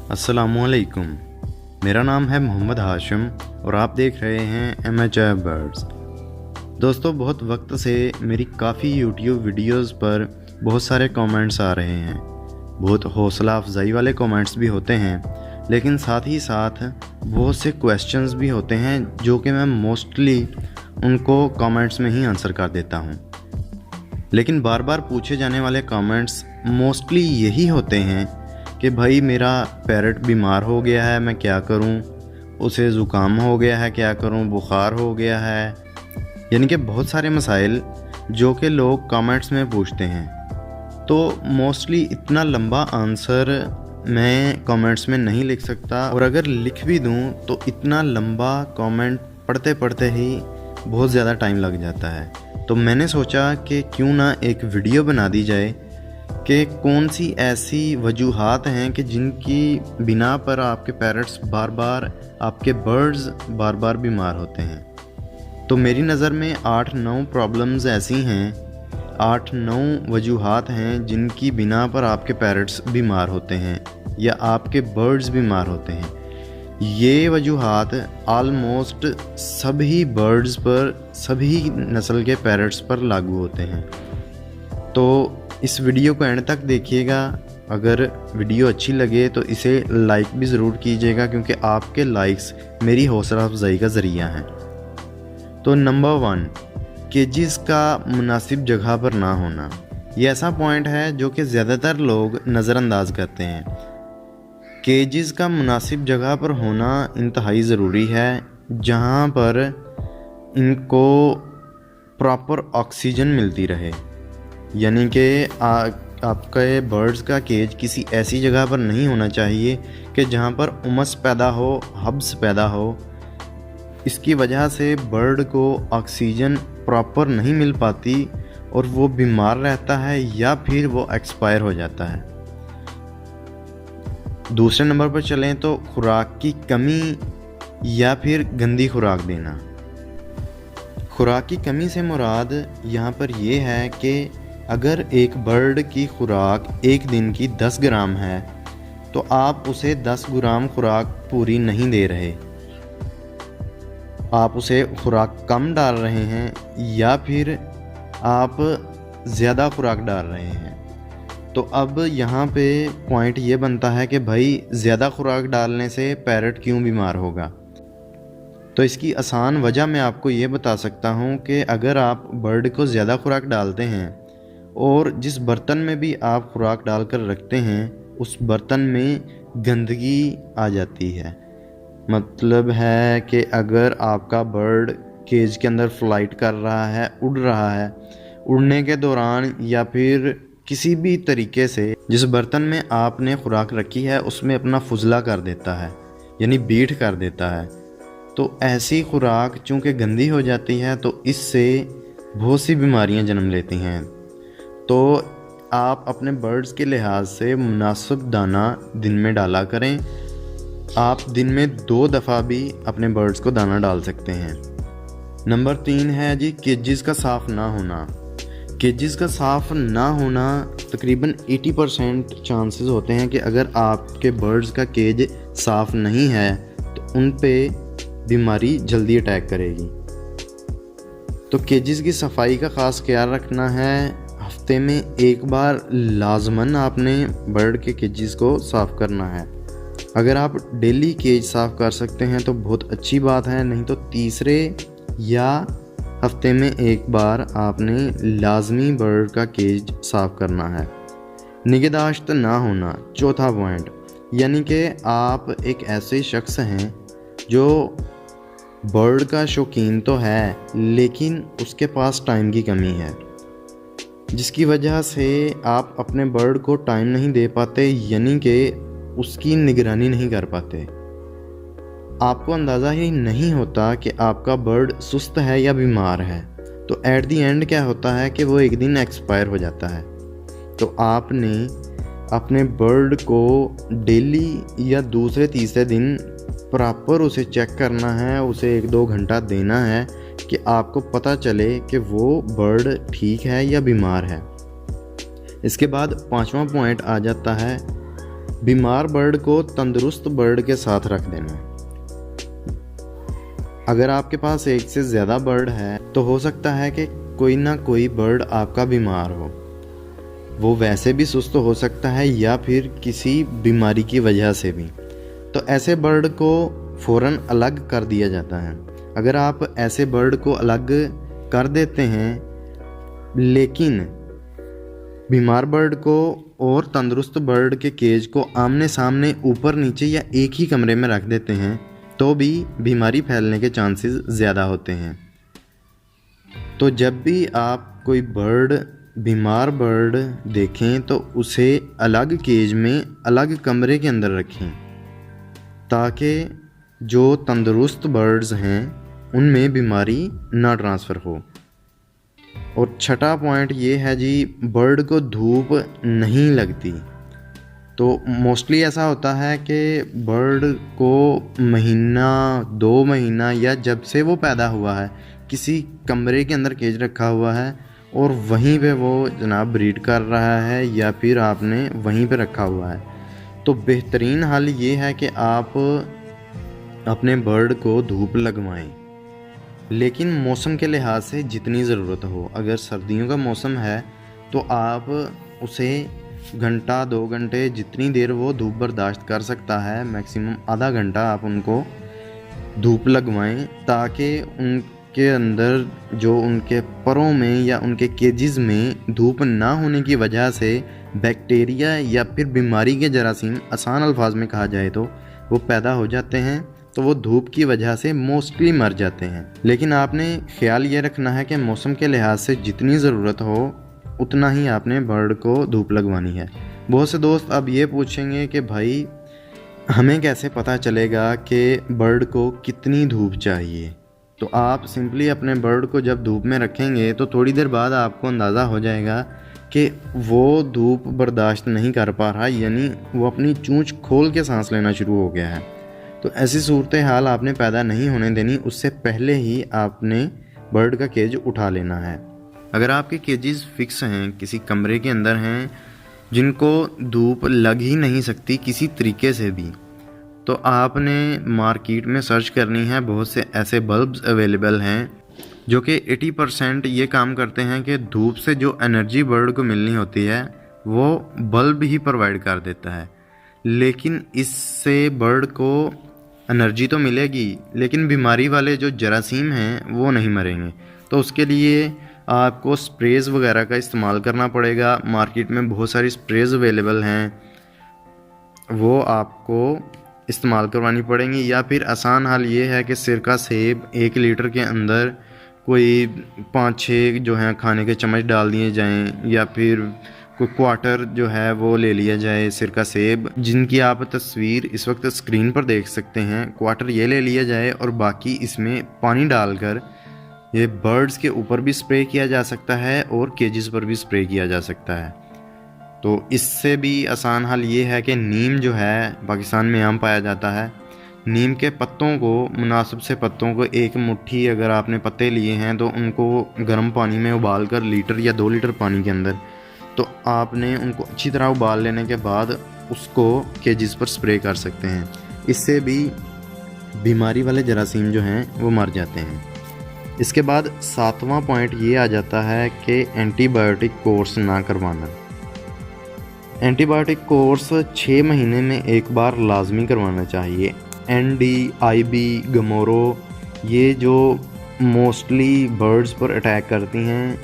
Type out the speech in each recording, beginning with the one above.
अस्सलामुअलैकुम। मेरा नाम है मोहम्मद हाशिम और आप देख रहे हैं एमेच्योर बर्ड्स। दोस्तों, बहुत वक्त से मेरी काफ़ी यूट्यूब वीडियोस पर बहुत सारे कमेंट्स आ रहे हैं। बहुत हौसला अफजाई वाले कमेंट्स भी होते हैं, लेकिन साथ ही साथ बहुत से क्वेश्चंस भी होते हैं जो कि मैं मोस्टली उनको कमेंट्स में ही आंसर कर देता हूँ। लेकिन बार बार पूछे जाने वाले कमेंट्स मोस्टली यही होते हैं कि भाई मेरा पैरट बीमार हो गया है, मैं क्या करूं, उसे ज़ुकाम हो गया है, क्या करूं, बुखार हो गया है, यानी कि बहुत सारे मसाइल जो कि लोग कमेंट्स में पूछते हैं। तो मोस्टली इतना लंबा आंसर मैं कमेंट्स में नहीं लिख सकता, और अगर लिख भी दूं तो इतना लंबा कमेंट पढ़ते पढ़ते ही बहुत ज़्यादा टाइम लग जाता है। तो मैंने सोचा कि क्यों ना एक वीडियो बना दी जाए कि कौन सी ऐसी वजूहात हैं कि जिनकी बिना पर आपके पैरट्स बार बार, आपके बर्ड्स बार बार बीमार होते हैं। तो मेरी नज़र में 8-9 प्रॉब्लम्स ऐसी हैं, 8-9 वजूहात हैं जिनकी बिना पर आपके पैरट्स बीमार होते हैं या आपके बर्ड्स बीमार होते हैं। ये वजूहात आलमोस्ट सभी बर्ड्स पर, सभी नस्ल के पैरट्स पर लागू होते हैं। तो इस वीडियो को एंड तक देखिएगा। अगर वीडियो अच्छी लगे तो इसे लाइक भी ज़रूर कीजिएगा, क्योंकि आपके लाइक्स मेरी हौसला अफजाई का ज़रिया हैं। तो नंबर 1, केजेस का मुनासिब जगह पर ना होना। ये ऐसा पॉइंट है जो कि ज़्यादातर लोग नज़रअंदाज करते हैं। केजेस का मुनासिब जगह पर होना इंतहाई ज़रूरी है, जहाँ पर इनको प्रॉपर ऑक्सीजन मिलती रहे। यानी कि आपके बर्ड्स का केज किसी ऐसी जगह पर नहीं होना चाहिए कि जहाँ पर उमस पैदा हो, हब्स पैदा हो। इसकी वजह से बर्ड को ऑक्सीजन प्रॉपर नहीं मिल पाती और वो बीमार रहता है या फिर वो एक्सपायर हो जाता है। दूसरे नंबर पर चलें तो खुराक की कमी या फिर गंदी खुराक देना। खुराक की कमी से मुराद यहाँ पर ये है कि अगर एक बर्ड की खुराक एक दिन की 10 ग्राम है तो आप उसे 10 ग्राम खुराक पूरी नहीं दे रहे, आप उसे खुराक कम डाल रहे हैं या फिर आप ज़्यादा खुराक डाल रहे हैं। तो अब यहाँ पे पॉइंट ये बनता है कि भाई ज़्यादा खुराक डालने से पैरट क्यों बीमार होगा। तो इसकी आसान वजह मैं आपको ये बता सकता हूँ कि अगर आप बर्ड को ज़्यादा खुराक डालते हैं और जिस बर्तन में भी आप खुराक डालकर रखते हैं उस बर्तन में गंदगी आ जाती है। मतलब है कि अगर आपका बर्ड केज के अंदर फ्लाइट कर रहा है, उड़ रहा है, उड़ने के दौरान या फिर किसी भी तरीके से जिस बर्तन में आपने खुराक रखी है उसमें अपना फुजला कर देता है, यानी बीट कर देता है, तो ऐसी खुराक चूँकि गंदी हो जाती है तो इससे बहुत सी बीमारियां जन्म लेती हैं। तो आप अपने बर्ड्स के लिहाज से मुनासिब दाना दिन में डाला करें। आप दिन में 2 दफ़ा भी अपने बर्ड्स को दाना डाल सकते हैं। नंबर 3 है जी, केजेस का साफ़ ना होना। केजेस का साफ़ ना होना तकरीबन 80% चांसेस होते हैं कि अगर आपके बर्ड्स का केज साफ़ नहीं है तो उन पे बीमारी जल्दी अटैक करेगी। तो केजेस की सफाई का ख़ास ख्याल रखना है। हफ्ते में एक बार लाजमन आपने बर्ड के केजेस को साफ़ करना है। अगर आप डेली केज साफ़ कर सकते हैं तो बहुत अच्छी बात है, नहीं तो तीसरे या हफ्ते में एक बार आपने लाजमी बर्ड का केज साफ़ करना है। निगहदाश्त ना होना, चौथा पॉइंट, यानी कि आप एक ऐसे शख्स हैं जो बर्ड का शौकीन तो है लेकिन उसके पास टाइम की कमी है, जिसकी वजह से आप अपने बर्ड को टाइम नहीं दे पाते, यानी कि उसकी निगरानी नहीं कर पाते। आपको अंदाज़ा ही नहीं होता कि आपका बर्ड सुस्त है या बीमार है। तो एट दी एंड क्या होता है कि वो एक दिन एक्सपायर हो जाता है। तो आपने अपने बर्ड को डेली या दूसरे तीसरे दिन प्रॉपर उसे चेक करना है, उसे 1-2 घंटा देना है कि आपको पता चले कि वो बर्ड ठीक है या बीमार है। इसके बाद 5वां पॉइंट आ जाता है बीमार बर्ड को तंदुरुस्त बर्ड के साथ रख देना। अगर आपके पास एक से ज़्यादा बर्ड है तो हो सकता है कि कोई ना कोई बर्ड आपका बीमार हो। वो वैसे भी सुस्त हो सकता है या फिर किसी बीमारी की वजह से भी। तो ऐसे बर्ड को फ़ौरन अलग कर दिया जाता है। अगर आप ऐसे बर्ड को अलग कर देते हैं लेकिन बीमार बर्ड को और तंदुरुस्त बर्ड के केज को आमने सामने ऊपर नीचे या एक ही कमरे में रख देते हैं तो भी बीमारी फैलने के चांसेस ज़्यादा होते हैं। तो जब भी आप कोई बीमार बर्ड देखें तो उसे अलग केज में अलग कमरे के अंदर रखें ताकि जो तंदुरुस्त बर्ड्स हैं उनमें बीमारी ना ट्रांसफ़र हो। और छठा पॉइंट ये है जी, बर्ड को धूप नहीं लगती। तो मोस्टली ऐसा होता है कि बर्ड को महीना 2 महीना या जब से वो पैदा हुआ है किसी कमरे के अंदर केज रखा हुआ है और वहीं पे वो जनाब ब्रीड कर रहा है या फिर आपने वहीं पे रखा हुआ है। तो बेहतरीन हल ये है कि आप अपने बर्ड को धूप लगवाएं, लेकिन मौसम के लिहाज से जितनी ज़रूरत हो। अगर सर्दियों का मौसम है तो आप उसे घंटा 2 घंटे जितनी देर वो धूप बर्दाश्त कर सकता है, मैक्सिमम आधा घंटा आप उनको धूप लगवाएं ताकि उनके अंदर जो उनके परों में या उनके केजेस में धूप ना होने की वजह से बैक्टीरिया या फिर बीमारी के जरासीम, आसान अल्फाज में कहा जाए तो, वो पैदा हो जाते हैं। तो वो धूप की वजह से मोस्टली मर जाते हैं। लेकिन आपने ख्याल ये रखना है कि मौसम के लिहाज से जितनी ज़रूरत हो उतना ही आपने बर्ड को धूप लगवानी है। बहुत से दोस्त अब ये पूछेंगे कि भाई हमें कैसे पता चलेगा कि बर्ड को कितनी धूप चाहिए। तो आप सिंपली अपने बर्ड को जब धूप में रखेंगे तो थोड़ी देर बाद आपको अंदाज़ा हो जाएगा कि वो धूप बर्दाश्त नहीं कर पा रहा, यानी वो अपनी चोंच खोल के सांस लेना शुरू हो गया है। तो ऐसी सूरत हाल आपने पैदा नहीं होने देनी, उससे पहले ही आपने बर्ड का केज उठा लेना है। अगर आपके केजेस फिक्स हैं, किसी कमरे के अंदर हैं जिनको धूप लग ही नहीं सकती किसी तरीके से भी, तो आपने मार्केट में सर्च करनी है। बहुत से ऐसे बल्ब्स अवेलेबल हैं जो कि 80% ये काम करते हैं कि धूप से जो एनर्जी बर्ड को मिलनी होती है वो बल्ब ही प्रोवाइड कर देता है। लेकिन इससे बर्ड को एनर्जी तो मिलेगी लेकिन बीमारी वाले जो जरासीम हैं वो नहीं मरेंगे। तो उसके लिए आपको स्प्रेज़ वगैरह का इस्तेमाल करना पड़ेगा। मार्केट में बहुत सारी स्प्रेज़ अवेलेबल हैं, वो आपको इस्तेमाल करवानी पड़ेंगी। या फिर आसान हल ये है कि सिरका सेब 1 लीटर के अंदर कोई 5-6 जो हैं खाने के चम्मच डाल दिए जाएं, या फिर कोई क्वार्टर जो है वो ले लिया जाए सिरका सेब, जिनकी आप तस्वीर इस वक्त स्क्रीन पर देख सकते हैं। क्वार्टर ये ले लिया जाए और बाकी इसमें पानी डालकर ये बर्ड्स के ऊपर भी स्प्रे किया जा सकता है और केजेस पर भी स्प्रे किया जा सकता है। तो इससे भी आसान हल ये है कि नीम जो है पाकिस्तान में आम पाया जाता है, नीम के पत्तों को, मुनासिब से पत्तों को 1 मुट्ठी अगर आपने पत्ते लिए हैं तो उनको गर्म पानी में उबाल कर लीटर या 2 लीटर पानी के अंदर, तो आपने उनको अच्छी तरह उबाल लेने के बाद उसको केजेस पर स्प्रे कर सकते हैं। इससे भी बीमारी वाले जरासीम जो हैं वो मर जाते हैं। इसके बाद 7वां पॉइंट ये आ जाता है कि एंटीबायोटिक कोर्स ना करवाना। एंटीबायोटिक कोर्स 6 महीने में एक बार लाजमी करवाना चाहिए। ND, IB, गमोरो, ये जो मोस्टली बर्ड्स पर अटैक करती हैं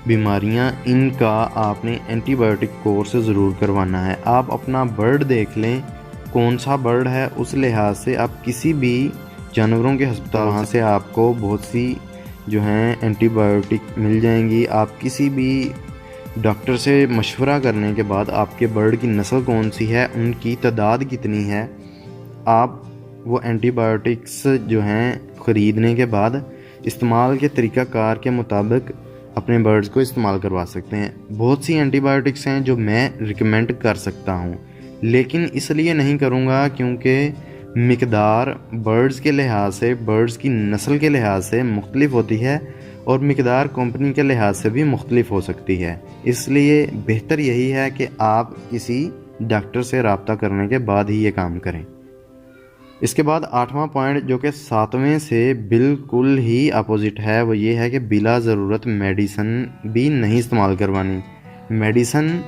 बीमारियां, इनका आपने एंटीबायोटिक कोर्स ज़रूर करवाना है। आप अपना बर्ड देख लें कौन सा बर्ड है, उस लिहाज से आप किसी भी जानवरों के अस्पताल, वहाँ से आपको बहुत सी जो हैं एंटीबायोटिक मिल जाएंगी। आप किसी भी डॉक्टर से मशवरा करने के बाद आपके बर्ड की नस्ल कौन सी है, उनकी तादाद कितनी है, आप वो एंटीबायोटिक्स जो हैं ख़रीदने के बाद इस्तेमाल के तरीक़ाकार के मुताबिक अपने बर्ड्स को इस्तेमाल करवा सकते हैं। बहुत सी एंटीबायोटिक्स हैं जो मैं रिकमेंड कर सकता हूँ, लेकिन इसलिए नहीं करूँगा क्योंकि मिकदार बर्ड्स के लिहाज से, बर्ड्स की नस्ल के लिहाज से मुख्तलिफ होती है और मिकदार कंपनी के लिहाज से भी मुख्तलिफ हो सकती है। इसलिए बेहतर यही है कि आप किसी डॉक्टर से रब्ता करने के बाद ही ये काम करें। इसके बाद 8वां पॉइंट जो कि 7वें से बिल्कुल ही अपोजिट है, वो ये है कि बिला ज़रूरत मेडिसन भी नहीं इस्तेमाल करवानी। मेडिसन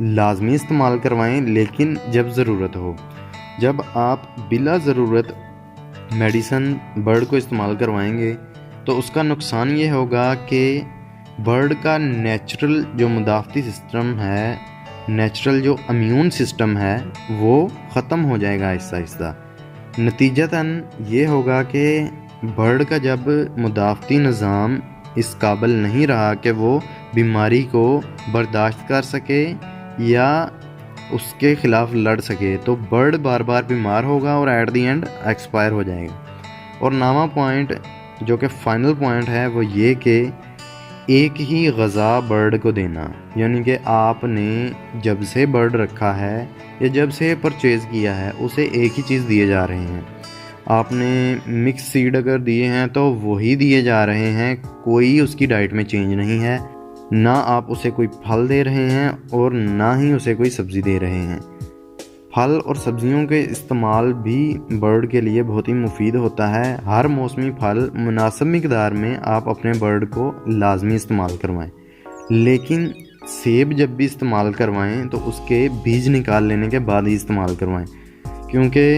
लाजमी इस्तेमाल करवाएं, लेकिन जब ज़रूरत हो। जब आप बिला ज़रूरत मेडिसन बर्ड को इस्तेमाल करवाएंगे तो उसका नुकसान ये होगा कि बर्ड का नेचुरल जो मुदाफ़ती सिस्टम है, नेचुरल जो इम्यून सिस्टम है, वो ख़त्म हो जाएगा आहिस्ता आहिस्ता। नतीजतन ये होगा कि बर्ड का जब मुदाफ़ती निज़ाम इस काबिल नहीं रहा कि वो बीमारी को बर्दाश्त कर सके या उसके ख़िलाफ़ लड़ सके, तो बर्ड बार बार बीमार होगा और एट दी एंड एक्सपायर हो जाएगा। और 9वां पॉइंट जो कि फ़ाइनल पॉइंट है वो ये कि एक ही ग़ज़ा बर्ड को देना, यानी कि आपने जब से बर्ड रखा है या जब से परचेज़ किया है उसे एक ही चीज़ दिए जा रहे हैं। आपने मिक्स सीड अगर दिए हैं तो वही दिए जा रहे हैं, कोई उसकी डाइट में चेंज नहीं है। ना आप उसे कोई फल दे रहे हैं और ना ही उसे कोई सब्ज़ी दे रहे हैं। फल और सब्जियों के इस्तेमाल भी बर्ड के लिए बहुत ही मुफीद होता है। हर मौसमी फल मुनासिब मिकदार में आप अपने बर्ड को लाजमी इस्तेमाल करवाएं, लेकिन सेब जब भी इस्तेमाल करवाएं तो उसके बीज निकाल लेने के बाद ही इस्तेमाल करवाएं, क्योंकि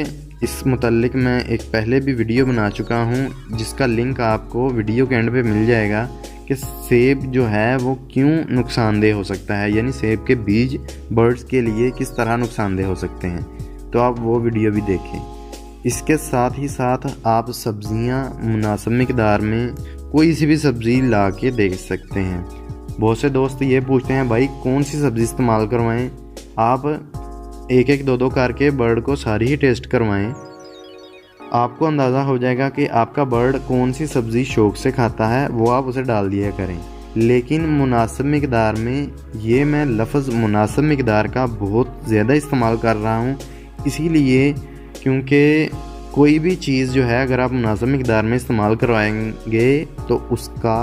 इस मुतल्लिक मैं एक पहले भी वीडियो बना चुका हूं जिसका लिंक आपको वीडियो के एंड पे मिल जाएगा कि सेब जो है वो क्यों नुकसानदेह हो सकता है, यानी सेब के बीज बर्ड्स के लिए किस तरह नुकसानदेह हो सकते हैं। तो आप वो वीडियो भी देखें। इसके साथ ही साथ आप सब्ज़ियां मुनासिब मिकदार में कोई सी भी सब्ज़ी ला के दे सकते हैं। बहुत से दोस्त ये पूछते हैं भाई कौन सी सब्ज़ी इस्तेमाल करवाएं। आप एक एक दो दो करके बर्ड को सारी ही टेस्ट करवाएं, आपको अंदाज़ा हो जाएगा कि आपका बर्ड कौन सी सब्ज़ी शौक़ से खाता है, वो आप उसे डाल दिया करें। लेकिन मुनासिब मिकदार में, ये मैं लफ्ज़ मुनासिब मिकदार का बहुत ज़्यादा इस्तेमाल कर रहा हूँ इसीलिए क्योंकि कोई भी चीज़ जो है अगर आप मुनासिब मिकदार में इस्तेमाल करवाएंगे तो उसका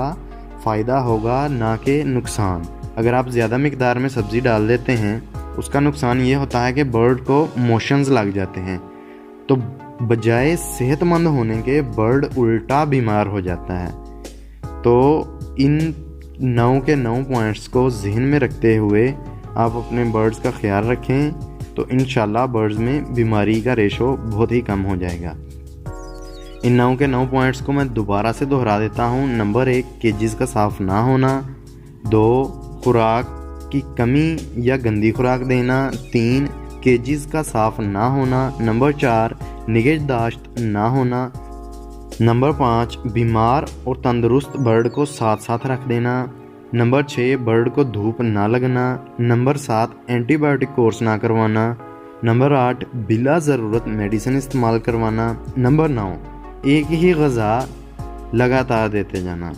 फ़ायदा होगा, ना कि नुकसान। अगर आप ज़्यादा मिकदार में सब्ज़ी डाल देते हैं उसका नुकसान ये होता है कि बर्ड को मोशंस लग जाते हैं, तो बजाय सेहतमंद होने के बर्ड उल्टा बीमार हो जाता है। तो इन 9 के 9 पॉइंट्स को जहन में रखते हुए आप अपने बर्ड्स का ख्याल रखें तो इंशाल्लाह बर्ड्स में बीमारी का रेशो बहुत ही कम हो जाएगा। इन 9 के 9 पॉइंट्स को मैं दोबारा से दोहरा देता हूँ। नंबर 1, केजेस का साफ़ ना होना। 2, खुराक की कमी या गंदी खुराक देना। 3, केजेस का साफ़ ना होना। नंबर 4, निगहदाश्त ना होना। नंबर 5, बीमार और तंदुरुस्त बर्ड को साथ साथ रख देना। नंबर 6, बर्ड को धूप ना लगना। नंबर 7, एंटीबायोटिक कोर्स ना करवाना। नंबर 8, बिला ज़रूरत मेडिसिन इस्तेमाल करवाना। नंबर 9, एक ही ग़ज़ा लगातार देते जाना।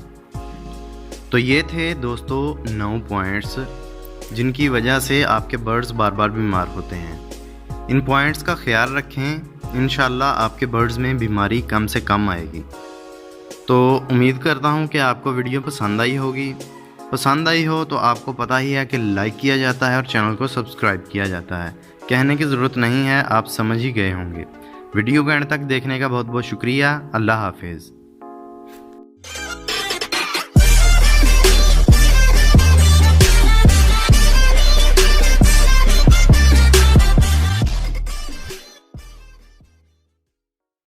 तो ये थे दोस्तों 9 पॉइंट्स जिनकी वजह से आपके बर्ड्स बार बार बीमार होते हैं। इन पॉइंट्स का ख्याल रखें, इंशाल्लाह आपके बर्ड्स में बीमारी कम से कम आएगी। तो उम्मीद करता हूँ कि आपको वीडियो पसंद आई होगी। पसंद आई हो तो आपको पता ही है कि लाइक किया जाता है और चैनल को सब्सक्राइब किया जाता है। कहने की ज़रूरत नहीं है, आप समझ ही गए होंगे। वीडियो को एंड तक देखने का बहुत बहुत शुक्रिया। अल्लाह हाफिज़।